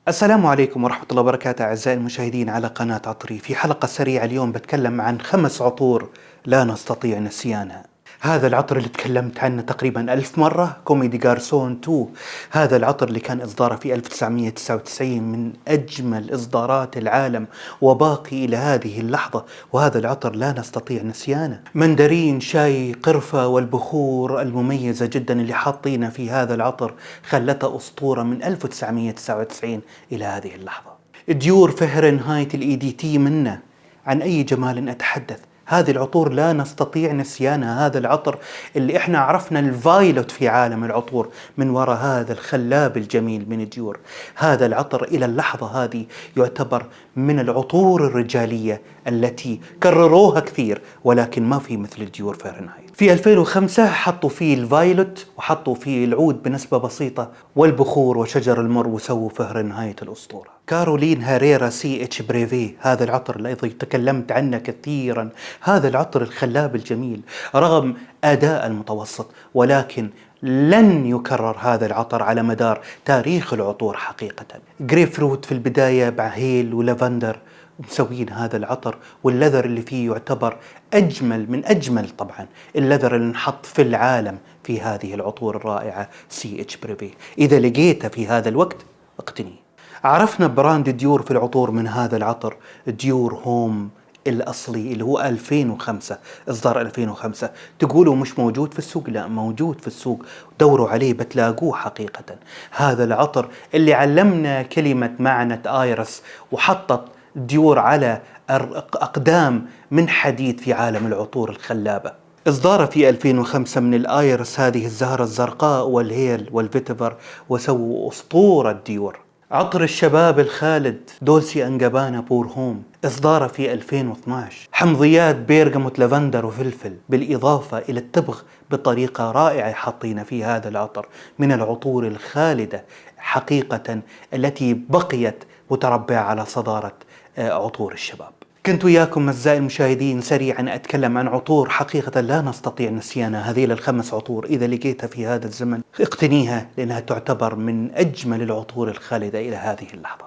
السلام عليكم ورحمة الله وبركاته أعزائي المشاهدين على قناة عطري. في حلقة سريعة اليوم بتكلم عن 5 عطور لا نستطيع نسيانها. هذا العطر اللي تكلمت عنه تقريبا 1000 مرة، كوميدي غارسون 2. هذا العطر اللي كان إصداره في 1999 من أجمل إصدارات العالم وباقي إلى هذه اللحظة، وهذا العطر لا نستطيع نسيانه. مندرين، شاي، قرفة، والبخور المميزة جدا اللي حاطينها في هذا العطر خلته أسطورة من 1999 إلى هذه اللحظة. ديور فهرنهايت الEDT منه، عن أي جمال أتحدث. هذه العطور لا نستطيع نسيانها. هذا العطر اللي احنا عرفنا الفايلوت في عالم العطور من وراء هذا الخلاب الجميل من ديور. هذا العطر إلى اللحظة هذه يعتبر من العطور الرجالية التي كرروها كثير، ولكن ما في مثل ديور فahrenheit. في 2005 حطوا فيه الفايلوت وحطوا فيه العود بنسبة بسيطة والبخور وشجر المر وسووا فahrenheit الأسطورة. كارولين هاريرا CH بريفي، هذا العطر الذي تكلمت عنه كثيرا. هذا العطر الخلاب الجميل رغم أداء المتوسط، ولكن لن يكرر هذا العطر على مدار تاريخ العطور حقيقة. جريب فروت في البداية بعهيل ولافندر مسوين هذا العطر، واللذر اللي فيه يعتبر أجمل من أجمل طبعا اللذر اللي نحط في العالم في هذه العطور الرائعة CH بريفي. إذا لقيته في هذا الوقت اقتنيه. عرفنا براند ديور في العطور من هذا العطر، ديور هوم الأصلي اللي هو 2005، إصدار 2005. تقولوا مش موجود في السوق؟ لا، موجود في السوق، دوروا عليه بتلاقوه حقيقة. هذا العطر اللي علمنا كلمة معنى آيرس وحطت ديور على أقدام من حديد في عالم العطور الخلابة. إصداره في 2005 من الآيرس، هذه الزهرة الزرقاء والهيل والفيتيفر، وسووا أسطورة ديور. عطر الشباب الخالد دولسي أند جابانا بور هوم، إصداره في 2012. حمضيات بيرغاموت لافندر وفلفل بالإضافة إلى التبغ بطريقة رائعة حاطين في هذا العطر، من العطور الخالدة حقيقة التي بقيت متربعة على صدارة عطور الشباب. كنت وياكم أعزائي المشاهدين سريعا أتكلم عن عطور حقيقة لا نستطيع نسيانها. هذه ال5 عطور إذا لقيتها في هذا الزمن اقتنيها، لأنها تعتبر من أجمل العطور الخالدة إلى هذه اللحظة.